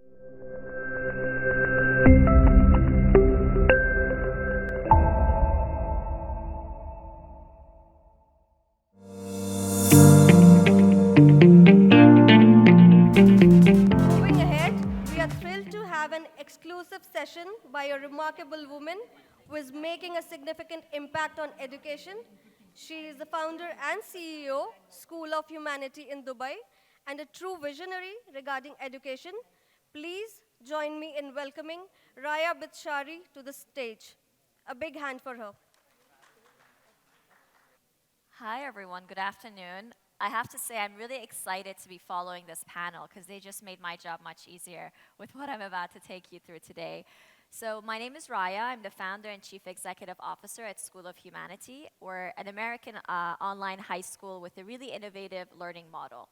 Moving ahead, we are thrilled to have an exclusive session by a remarkable woman who is making a significant impact on education. She is the founder and CEO, School of Humanity in Dubai, and a true visionary regarding education. Please join me in welcoming Raya Bidshahri to the stage. A big hand for her. Hi, everyone. Good afternoon. I have to say, I'm really excited to be following this panel because they just made my job much easier with what I'm about to take you through today. So my name is Raya. I'm the founder and chief executive officer at School of Humanity. We're an American online high school with a really innovative learning model.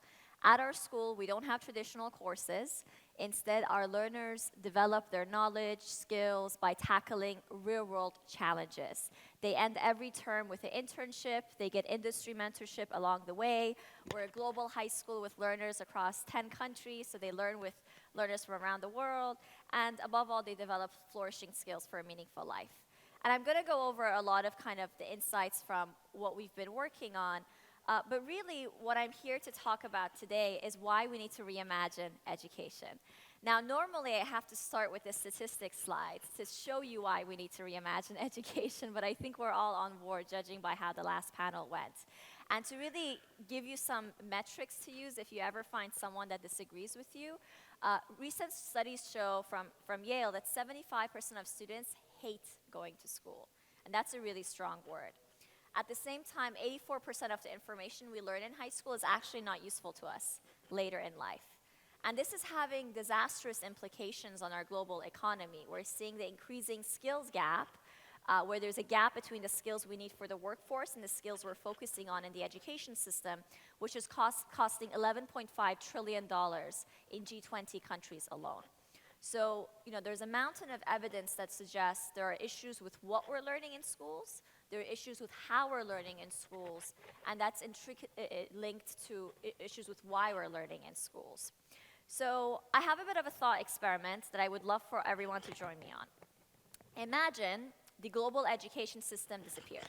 At our school, we don't have traditional courses. Instead, our learners develop their knowledge, skills by tackling real-world challenges. They end every term with an internship. They get industry mentorship along the way. We're a global high school with learners across 10 countries, so they learn with learners from around the world. And above all, they develop flourishing skills for a meaningful life. And I'm going to go over a lot of kind of the insights from what we've been working on. But really, what I'm here to talk about today is why we need to reimagine education. Now, normally, I have to start with the statistics slides to show you why we need to reimagine education, but I think we're all on board, judging by how the last panel went. And to really give you some metrics to use if you ever find someone that disagrees with you, recent studies show from Yale that 75% of students hate going to school. And that's a really strong word. At the same time, 84% of the information we learn in high school is actually not useful to us later in life. And this is having disastrous implications on our global economy. We're seeing the increasing skills gap, where there's a gap between the skills we need for the workforce and the skills we're focusing on in the education system, which is costing $11.5 trillion in G20 countries alone. So, there's a mountain of evidence that suggests there are issues with what we're learning in schools, there are issues with how we're learning in schools, and that's linked to issues with why we're learning in schools. So I have a bit of a thought experiment that I would love for everyone to join me on. Imagine the global education system disappeared.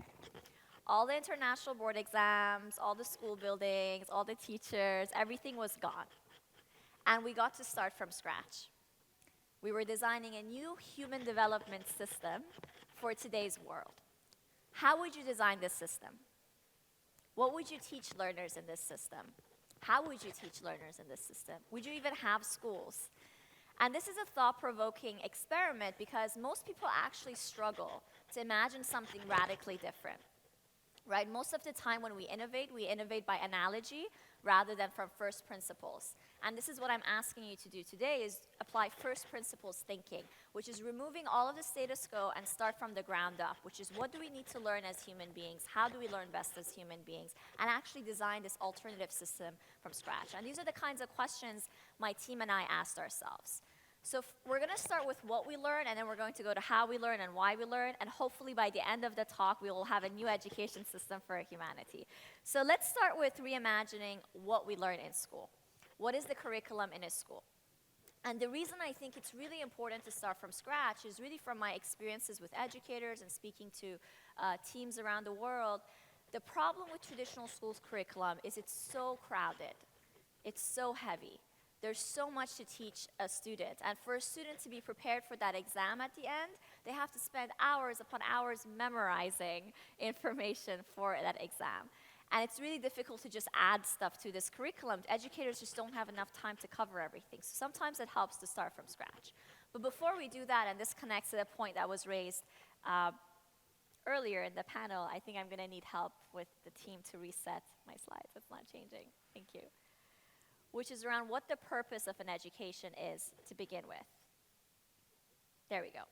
All the international board exams, all the school buildings, all the teachers, everything was gone. And we got to start from scratch. We were designing a new human development system for today's world. How would you design this system? What would you teach learners in this system? How would you teach learners in this system? Would you even have schools? And this is a thought-provoking experiment because most people actually struggle to imagine something radically different. Right? Most of the time when we innovate by analogy rather than from first principles. And this is what I'm asking you to do today is apply first principles thinking, which is removing all of the status quo and start from the ground up, which is what do we need to learn as human beings? How do we learn best as human beings? And actually design this alternative system from scratch. And these are the kinds of questions my team and I asked ourselves. So we're going to start with what we learn, and then we're going to go to how we learn and why we learn, and hopefully by the end of the talk, we will have a new education system for humanity. So let's start with reimagining what we learn in school. What is the curriculum in a school? And the reason I think it's really important to start from scratch is really from my experiences with educators and speaking to teams around the world. The problem with traditional schools curriculum is it's so crowded. It's so heavy. There's so much to teach a student. And for a student to be prepared for that exam at the end, they have to spend hours upon hours memorizing information for that exam. And it's really difficult to just add stuff to this curriculum. Educators just don't have enough time to cover everything. So sometimes it helps to start from scratch. But before we do that, and this connects to the point that was raised earlier in the panel, I think I'm going to need help with the team to reset my slides. It's not changing. Thank you. Which is around what the purpose of an education is to begin with. There we go.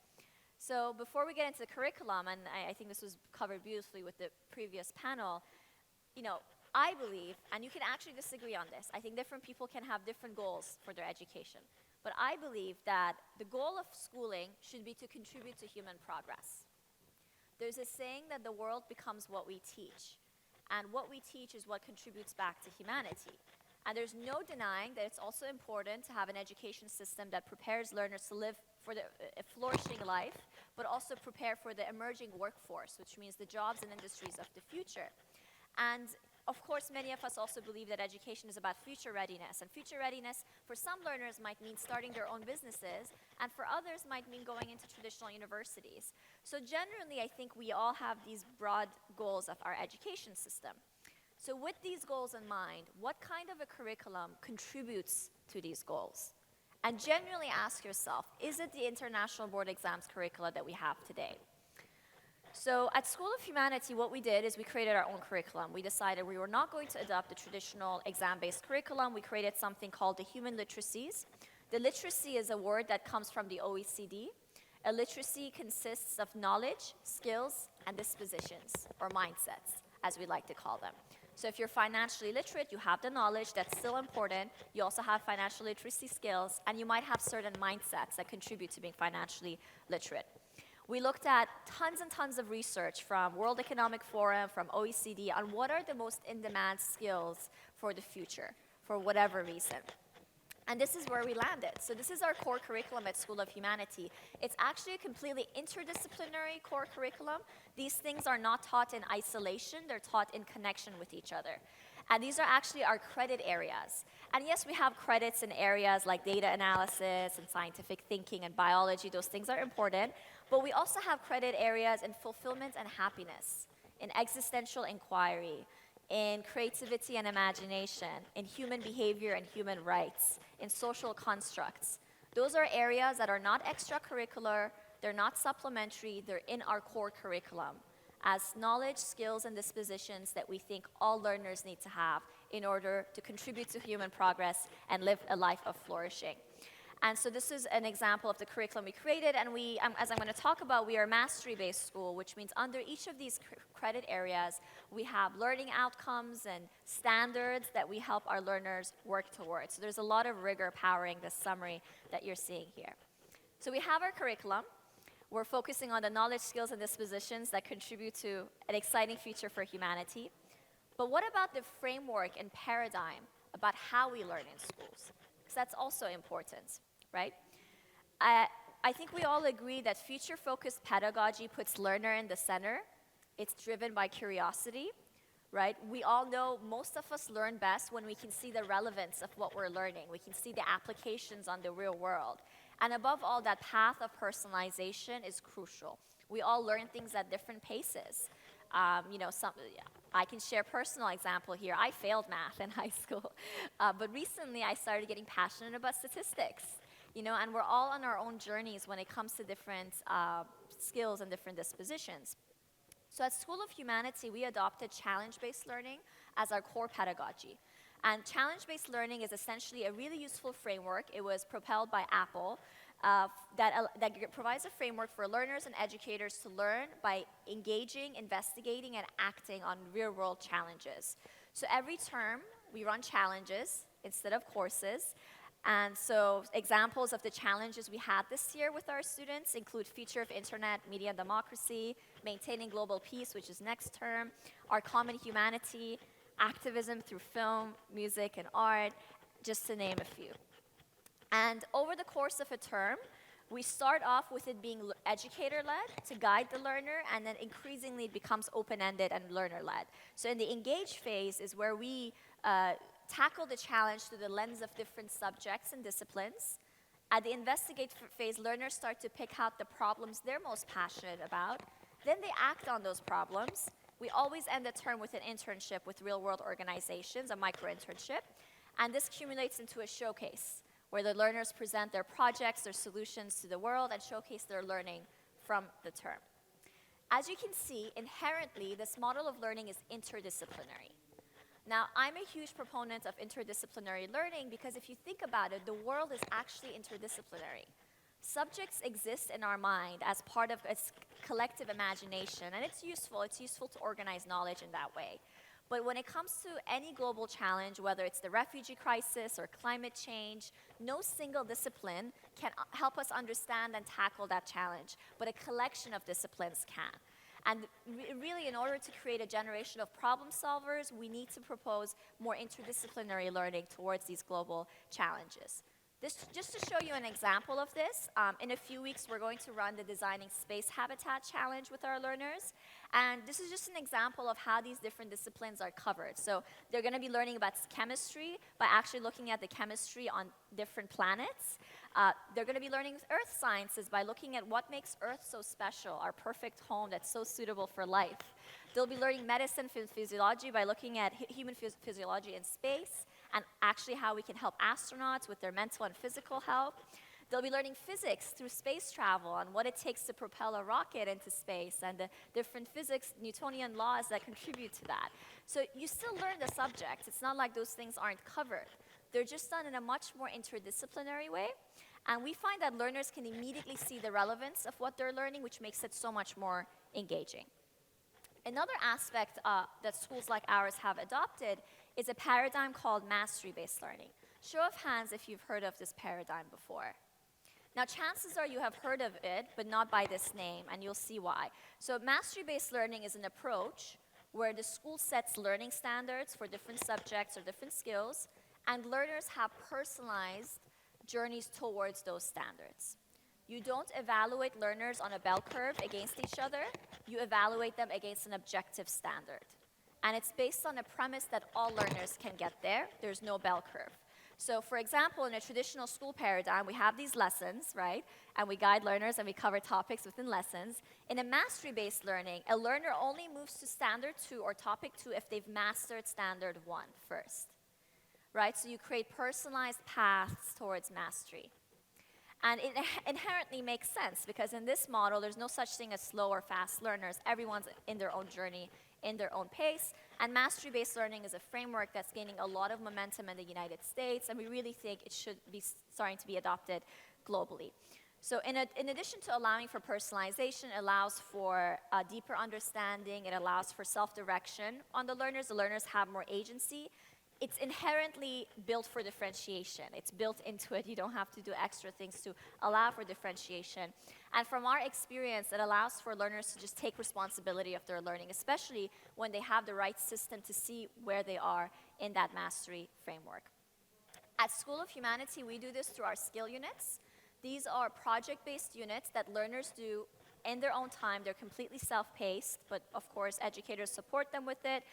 So before we get into the curriculum, and I think this was covered beautifully with the previous panel, I believe, and you can actually disagree on this, I think different people can have different goals for their education. But I believe that the goal of schooling should be to contribute to human progress. There's a saying that the world becomes what we teach. And what we teach is what contributes back to humanity. And there's no denying that it's also important to have an education system that prepares learners to live for a flourishing life, but also prepare for the emerging workforce, which means the jobs and industries of the future. And of course, many of us also believe that education is about future readiness. And future readiness for some learners might mean starting their own businesses, and for others might mean going into traditional universities. So generally, I think we all have these broad goals of our education system. So with these goals in mind, what kind of a curriculum contributes to these goals? And genuinely ask yourself, is it the International Board Exams curricula that we have today? So at School of Humanity, what we did is we created our own curriculum. We decided we were not going to adopt the traditional exam-based curriculum. We created something called the human literacies. The literacy is a word that comes from the OECD. A literacy consists of knowledge, skills, and dispositions, or mindsets, as we like to call them. So if you're financially literate, you have the knowledge, that's still important. You also have financial literacy skills, and you might have certain mindsets that contribute to being financially literate. We looked at tons and tons of research from World Economic Forum, from OECD, on what are the most in-demand skills for the future, for whatever reason. And this is where we landed. So this is our core curriculum at School of Humanity. It's actually a completely interdisciplinary core curriculum. These things are not taught in isolation, they're taught in connection with each other. And these are actually our credit areas. And yes, we have credits in areas like data analysis and scientific thinking and biology. Those things are important. But we also have credit areas in fulfillment and happiness, in existential inquiry, in creativity and imagination, in human behavior and human rights, in social constructs. Those are areas that are not extracurricular, they're not supplementary, they're in our core curriculum as knowledge, skills, and dispositions that we think all learners need to have in order to contribute to human progress and live a life of flourishing. And so this is an example of the curriculum we created, and as I'm going to talk about, we are a mastery-based school, which means under each of these credit areas, we have learning outcomes and standards that we help our learners work towards. So there's a lot of rigor powering this summary that you're seeing here. So we have our curriculum. We're focusing on the knowledge, skills, and dispositions that contribute to an exciting future for humanity. But what about the framework and paradigm about how we learn in schools? Because that's also important. Right? I think we all agree that future-focused pedagogy puts learner in the center. It's driven by curiosity, right? We all know most of us learn best when we can see the relevance of what we're learning. We can see the applications on the real world. And above all, that path of personalization is crucial. We all learn things at different paces. I can share a personal example here. I failed math in high school, but recently I started getting passionate about statistics. And we're all on our own journeys when it comes to different skills and different dispositions. So at School of Humanity, we adopted challenge-based learning as our core pedagogy. And challenge-based learning is essentially a really useful framework. It was propelled by Apple that provides a framework for learners and educators to learn by engaging, investigating, and acting on real-world challenges. So every term, we run challenges instead of courses. And so examples of the challenges we had this year with our students include future of internet, media, and democracy, maintaining global peace, which is next term, our common humanity, activism through film, music, and art, just to name a few. And over the course of a term, we start off with it being educator-led to guide the learner, and then increasingly it becomes open-ended and learner-led. So in the engage phase is where we tackle the challenge through the lens of different subjects and disciplines. At the investigate phase, learners start to pick out the problems they're most passionate about. Then they act on those problems. We always end the term with an internship with real-world organizations, a micro-internship. And this accumulates into a showcase, where the learners present their projects, their solutions to the world, and showcase their learning from the term. As you can see, inherently, this model of learning is interdisciplinary. Now, I'm a huge proponent of interdisciplinary learning because if you think about it, the world is actually interdisciplinary. Subjects exist in our mind as part of a collective imagination, and it's useful. It's useful to organize knowledge in that way. But when it comes to any global challenge, whether it's the refugee crisis or climate change, no single discipline can help us understand and tackle that challenge, but a collection of disciplines can. And really, in order to create a generation of problem solvers, we need to propose more interdisciplinary learning towards these global challenges. Just to show you an example of this, in a few weeks we're going to run the Designing Space Habitat Challenge with our learners. And this is just an example of how these different disciplines are covered. So they're going to be learning about chemistry by actually looking at the chemistry on different planets. They're going to be learning earth sciences by looking at what makes Earth so special, our perfect home that's so suitable for life. They'll be learning medicine physiology by looking at human physiology in space and actually how we can help astronauts with their mental and physical health. They'll be learning physics through space travel and what it takes to propel a rocket into space and the different physics, Newtonian laws that contribute to that. So you still learn the subject. It's not like those things aren't covered. They're just done in a much more interdisciplinary way. And we find that learners can immediately see the relevance of what they're learning, which makes it so much more engaging. Another aspect that schools like ours have adopted is a paradigm called mastery-based learning. Show of hands if you've heard of this paradigm before. Now, chances are you have heard of it, but not by this name, and you'll see why. So mastery-based learning is an approach where the school sets learning standards for different subjects or different skills, and learners have personalized journeys towards those standards. You don't evaluate learners on a bell curve against each other. You evaluate them against an objective standard. And it's based on a premise that all learners can get there. There's no bell curve. So for example, in a traditional school paradigm, we have these lessons, right? And we guide learners and we cover topics within lessons. In a mastery-based learning, a learner only moves to standard 2 or topic 2 if they've mastered standard 1 first, right? So you create personalized paths towards mastery. And it inherently makes sense because in this model, there's no such thing as slow or fast learners. Everyone's in their own journey, in their own pace. And mastery-based learning is a framework that's gaining a lot of momentum in the United States, and we really think it should be starting to be adopted globally. So in addition to allowing for personalization, it allows for a deeper understanding, it allows for self-direction on the learners have more agency. It's inherently built for differentiation. It's built into it. You don't have to do extra things to allow for differentiation. And from our experience, it allows for learners to just take responsibility of their learning, especially when they have the right system to see where they are in that mastery framework. At School of Humanity, we do this through our skill units. These are project-based units that learners do in their own time. They're completely self-paced, but of course, educators support them with it.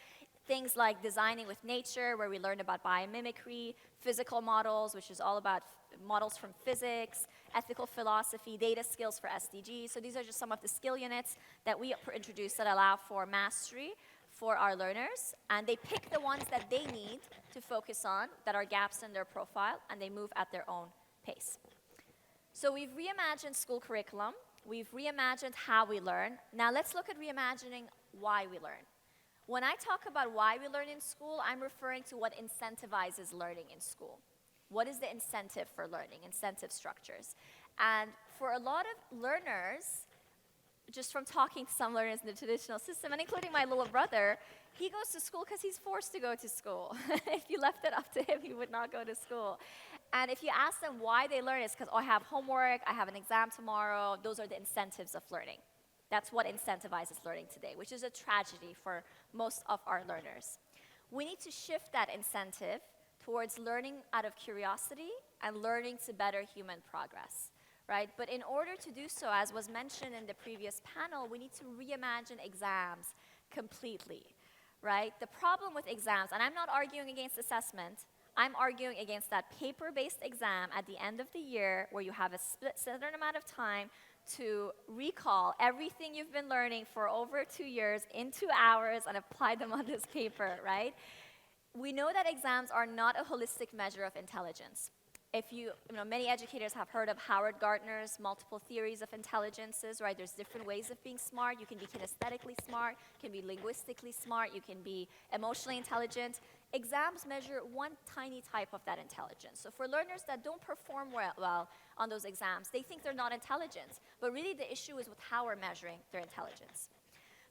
Things like designing with nature, where we learn about biomimicry, physical models, which is all about models from physics, ethical philosophy, data skills for SDGs. So these are just some of the skill units that we introduce that allow for mastery for our learners. And they pick the ones that they need to focus on, that are gaps in their profile, and they move at their own pace. So we've reimagined school curriculum. We've reimagined how we learn. Now let's look at reimagining why we learn. When I talk about why we learn in school, I'm referring to what incentivizes learning in school. What is the incentive for learning, incentive structures? And for a lot of learners, just from talking to some learners in the traditional system, and including my little brother, he goes to school because he's forced to go to school. If you left it up to him, he would not go to school. And if you ask them why they learn, it's because, oh, I have homework, I have an exam tomorrow. Those are the incentives of learning. That's what incentivizes learning today, which is a tragedy for most of our learners. We need to shift that incentive towards learning out of curiosity and learning to better human progress, right? But in order to do so, as was mentioned in the previous panel, we need to reimagine exams completely, right? The problem with exams, and I'm not arguing against assessment, I'm arguing against that paper-based exam at the end of the year where you have a certain amount of time to recall everything you've been learning for over 2 years in 2 hours and apply them on this paper, right? We know that exams are not a holistic measure of intelligence. If many educators have heard of Howard Gardner's multiple theories of intelligences, right? There's different ways of being smart. You can be kinesthetically smart, you can be linguistically smart, you can be emotionally intelligent. Exams measure one tiny type of that intelligence. So for learners that don't perform well on those exams, they think they're not intelligent. But really the issue is with how we're measuring their intelligence.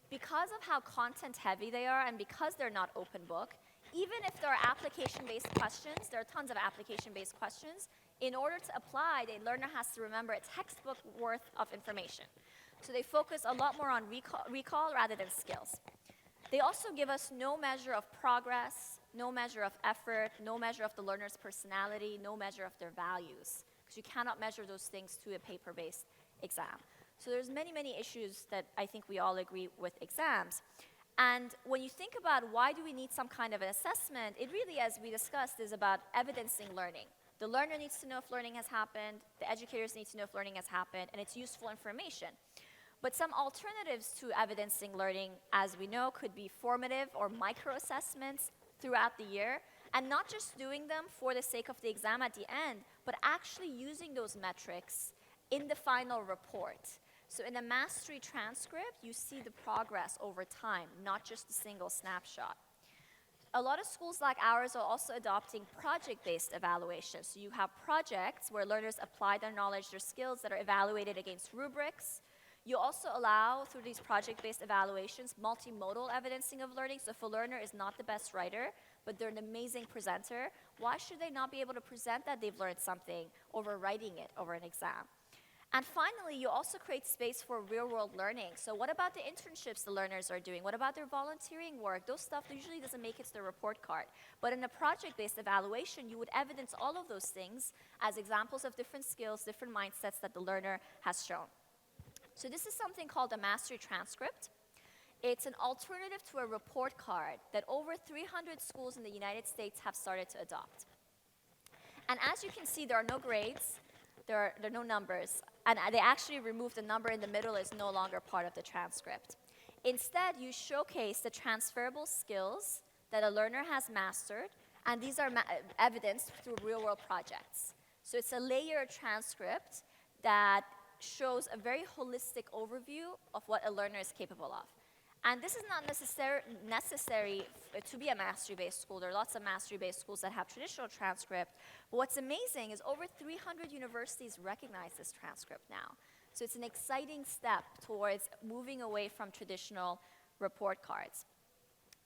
Because of how content heavy they are and because they're not open book, even if there are application-based questions, there are tons of application-based questions, in order to apply, the learner has to remember a textbook worth of information. So they focus a lot more on recall rather than skills. They also give us no measure of progress, no measure of effort, no measure of the learner's personality, no measure of their values, because you cannot measure those things through a paper-based exam. So there's many, many issues that I think we all agree with exams. And when you think about why do we need some kind of an assessment, it really, as we discussed, is about evidencing learning. The learner needs to know if learning has happened, the educators need to know if learning has happened, and it's useful information. But some alternatives to evidencing learning, as we know, could be formative or micro-assessments throughout the year, and not just doing them for the sake of the exam at the end, but actually using those metrics in the final report. So in a mastery transcript, you see the progress over time, not just a single snapshot. A lot of schools like ours are also adopting project-based evaluation. So you have projects where learners apply their knowledge, their skills that are evaluated against rubrics. You also allow, through these project-based evaluations, multimodal evidencing of learning. So if a learner is not the best writer, but they're an amazing presenter, why should they not be able to present that they've learned something over writing it over an exam? And finally, you also create space for real-world learning. So what about the internships the learners are doing? What about their volunteering work? Those stuff usually doesn't make it to the report card. But in a project-based evaluation, you would evidence all of those things as examples of different skills, different mindsets that the learner has shown. So this is something called a mastery transcript. It's an alternative to a report card that over 300 schools in the United States have started to adopt. And as you can see, there are no grades. There are no numbers, and they actually removed the number in the middle is no longer part of the transcript. Instead, you showcase the transferable skills that a learner has mastered, and these are evidenced through real-world projects. So it's a layered transcript that shows a very holistic overview of what a learner is capable of. And this is not necessary to be a mastery-based school. There are lots of mastery-based schools that have traditional transcript. But what's amazing is over 300 universities recognize this transcript now. So it's an exciting step towards moving away from traditional report cards.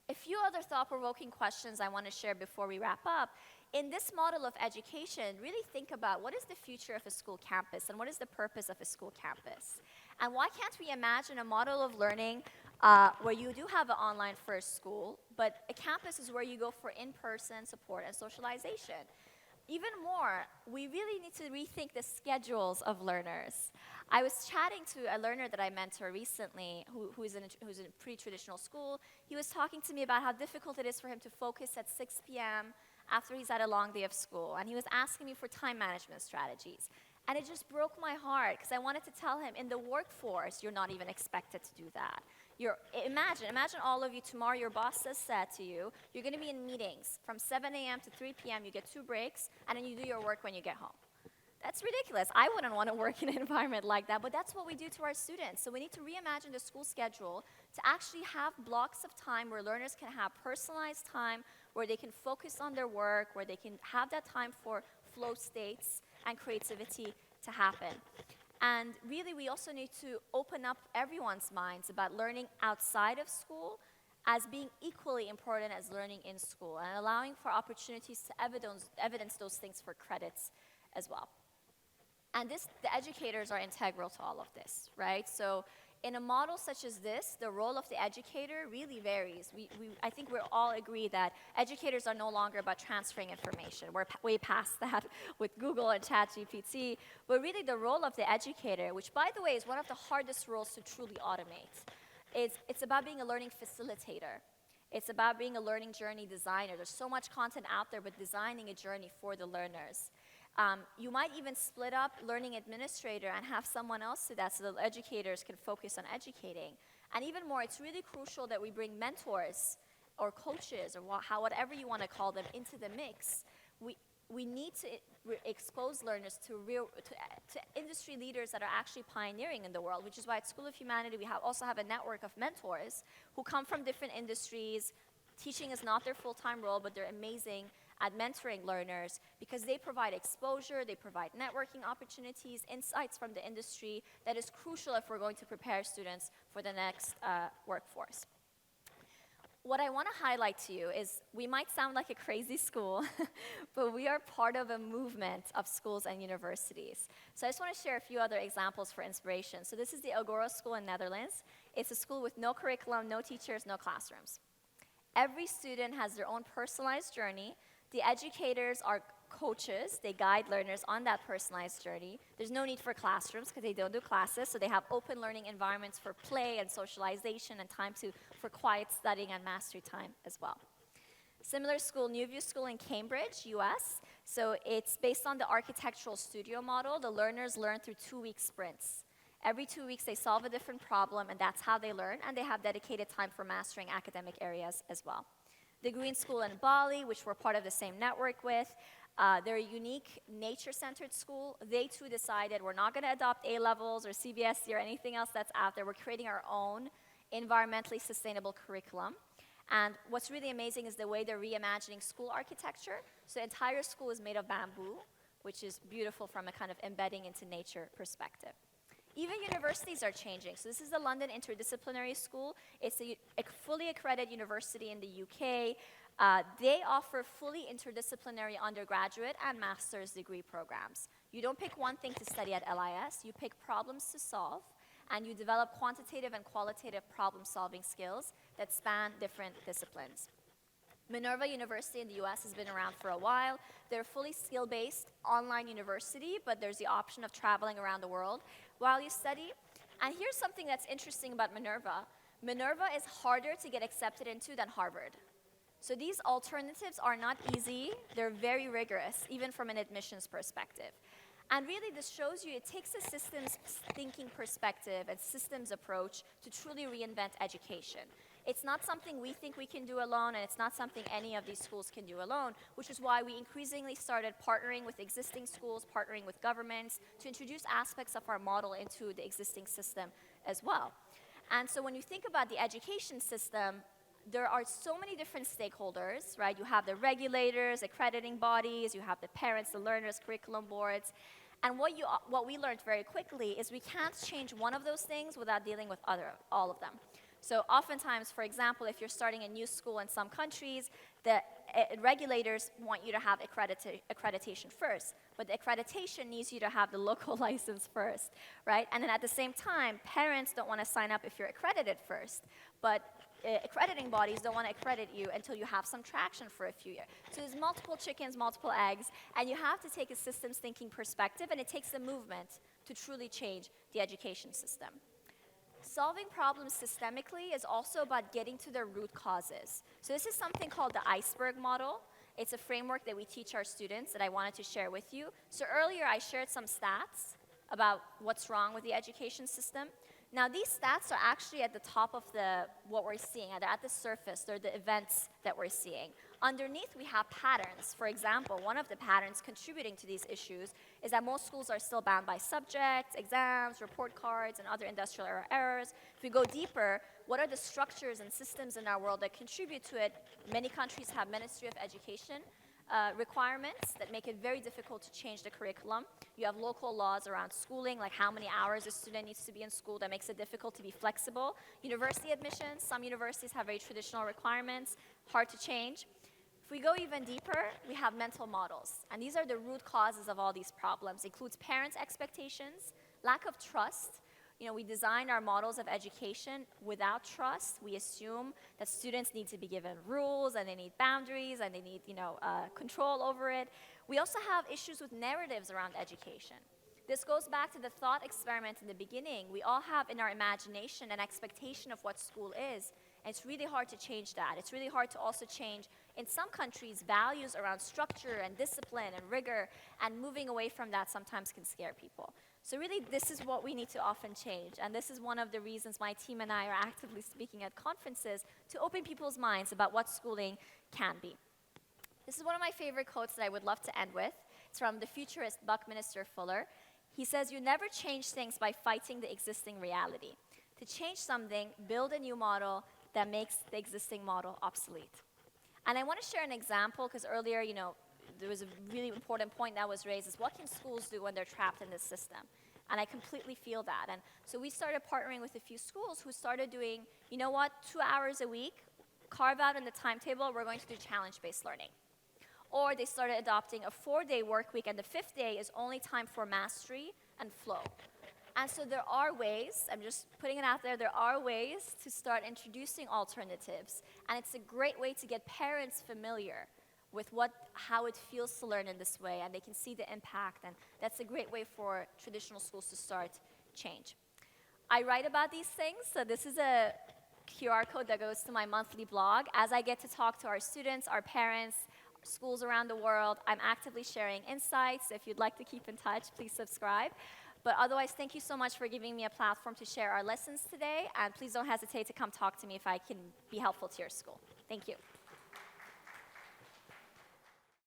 A few other thought-provoking questions I want to share before we wrap up. In this model of education, really think about what is the future of a school campus and what is the purpose of a school campus? And why can't we imagine a model of learning where you do have an online first school, but a campus is where you go for in-person support and socialization? Even more, we really need to rethink the schedules of learners. I was chatting to a learner that I mentor recently who's in a pre-traditional school. He was talking to me about how difficult it is for him to focus at 6 p.m. after he's had a long day of school. And he was asking me for time management strategies. And it just broke my heart because I wanted to tell him, in the workforce, you're not even expected to do that. Imagine all of you tomorrow, your boss says that to you. You're going to be in meetings from 7 a.m. to 3 p.m. You get 2 breaks, and then you do your work when you get home. That's ridiculous. I wouldn't want to work in an environment like that, but that's what we do to our students. So we need to reimagine the school schedule to actually have blocks of time where learners can have personalized time, where they can focus on their work, where they can have that time for flow states and creativity to happen. And really, we also need to open up everyone's minds about learning outside of school as being equally important as learning in school, and allowing for opportunities to evidence those things for credits as well. And the educators are integral to all of this, right? So in a model such as this, the role of the educator really varies. I think we all agree that educators are no longer about transferring information. We're way past that with Google and ChatGPT. But really the role of the educator, which by the way is one of the hardest roles to truly automate, it's about being a learning facilitator. It's about being a learning journey designer. There's so much content out there, but designing a journey for the learners. You might even split up learning administrator and have someone else do that so the educators can focus on educating. And even more, it's really crucial that we bring mentors or coaches or whatever you want to call them into the mix. We need to expose learners to industry leaders that are actually pioneering in the world, which is why at School of Humanity we also have a network of mentors who come from different industries. Teaching is not their full-time role, but they're amazing at mentoring learners because they provide exposure, they provide networking opportunities, insights from the industry that is crucial if we're going to prepare students for the next workforce. What I want to highlight to you is we might sound like a crazy school, but we are part of a movement of schools and universities. So I just want to share a few other examples for inspiration. So this is the Agora School in Netherlands. It's a school with no curriculum, no teachers, no classrooms. Every student has their own personalized journey. The educators are coaches. They guide learners on that personalized journey. There's no need for classrooms because they don't do classes, so they have open learning environments for play and socialization and time for quiet studying and mastery time as well. Similar school, New View School in Cambridge, US. So it's based on the architectural studio model. The learners learn through 2-week sprints. Every 2 weeks, they solve a different problem, and that's how they learn, and they have dedicated time for mastering academic areas as well. The Green School in Bali, which we're part of the same network with, they're a unique nature-centered school. They too decided we're not going to adopt A-levels or CBSE or anything else that's out there. We're creating our own environmentally sustainable curriculum. And what's really amazing is the way they're reimagining school architecture. So the entire school is made of bamboo, which is beautiful from a kind of embedding into nature perspective. Even universities are changing. So this is the London Interdisciplinary School. It's a fully accredited university in the UK. They offer fully interdisciplinary undergraduate and master's degree programs. You don't pick one thing to study at LIS. You pick problems to solve, and you develop quantitative and qualitative problem-solving skills that span different disciplines. Minerva University in the US has been around for a while. They're a fully skill-based online university, but there's the option of traveling around the world while you study. And here's something that's interesting about Minerva. Minerva is harder to get accepted into than Harvard. So these alternatives are not easy. They're very rigorous, even from an admissions perspective. And really, this shows you it takes a systems thinking perspective and systems approach to truly reinvent education. It's not something we think we can do alone, and it's not something any of these schools can do alone, which is why we increasingly started partnering with existing schools, partnering with governments, to introduce aspects of our model into the existing system as well. And so when you think about the education system, there are so many different stakeholders, right? You have the regulators, accrediting bodies, you have the parents, the learners, curriculum boards. And what we learned very quickly is we can't change one of those things without dealing with all of them. So oftentimes, for example, if you're starting a new school in some countries, the regulators want you to have accreditation first, but the accreditation needs you to have the local license first, right? And then at the same time, parents don't want to sign up if you're accredited first, but accrediting bodies don't want to accredit you until you have some traction for a few years. So there's multiple chickens, multiple eggs, and you have to take a systems thinking perspective, and it takes a movement to truly change the education system. Solving problems systemically is also about getting to their root causes. So this is something called the iceberg model. It's a framework that we teach our students that I wanted to share with you. So earlier I shared some stats about what's wrong with the education system. Now these stats are actually at the top of what we're seeing. They're at the surface. They're the events that we're seeing. Underneath we have patterns. For example, one of the patterns contributing to these issues is that most schools are still bound by subjects, exams, report cards, and other industrial errors. If we go deeper, what are the structures and systems in our world that contribute to it? Many countries have Ministry of Education requirements that make it very difficult to change the curriculum. You have local laws around schooling, like how many hours a student needs to be in school, that makes it difficult to be flexible. University admissions, some universities have very traditional requirements, hard to change. If we go even deeper, we have mental models. And these are the root causes of all these problems. It includes parents' expectations, lack of trust. You know, we design our models of education without trust. We assume that students need to be given rules, and they need boundaries, and they need, control over it. We also have issues with narratives around education. This goes back to the thought experiment in the beginning. We all have in our imagination an expectation of what school is, and it's really hard to change that. It's really hard to also change, in some countries, values around structure and discipline and rigor, and moving away from that sometimes can scare people. So really, this is what we need to often change, and this is one of the reasons my team and I are actively speaking at conferences to open people's minds about what schooling can be. This is one of my favorite quotes that I would love to end with. It's from the futurist Buckminster Fuller. He says, "You never change things by fighting the existing reality. To change something, build a new model that makes the existing model obsolete." And I want to share an example, because earlier, there was a really important point that was raised, is what can schools do when they're trapped in this system? And I completely feel that. And so we started partnering with a few schools who started doing, 2 hours a week, carve out in the timetable, we're going to do challenge-based learning. Or they started adopting a 4-day work week, and the 5th day is only time for mastery and flow. And so there are ways, I'm just putting it out there, there are ways to start introducing alternatives. And it's a great way to get parents familiar with how it feels to learn in this way, and they can see the impact, and that's a great way for traditional schools to start change. I write about these things, so this is a QR code that goes to my monthly blog. As I get to talk to our students, our parents, schools around the world, I'm actively sharing insights. If you'd like to keep in touch, please subscribe. But otherwise, thank you so much for giving me a platform to share our lessons today, and please don't hesitate to come talk to me if I can be helpful to your school. Thank you.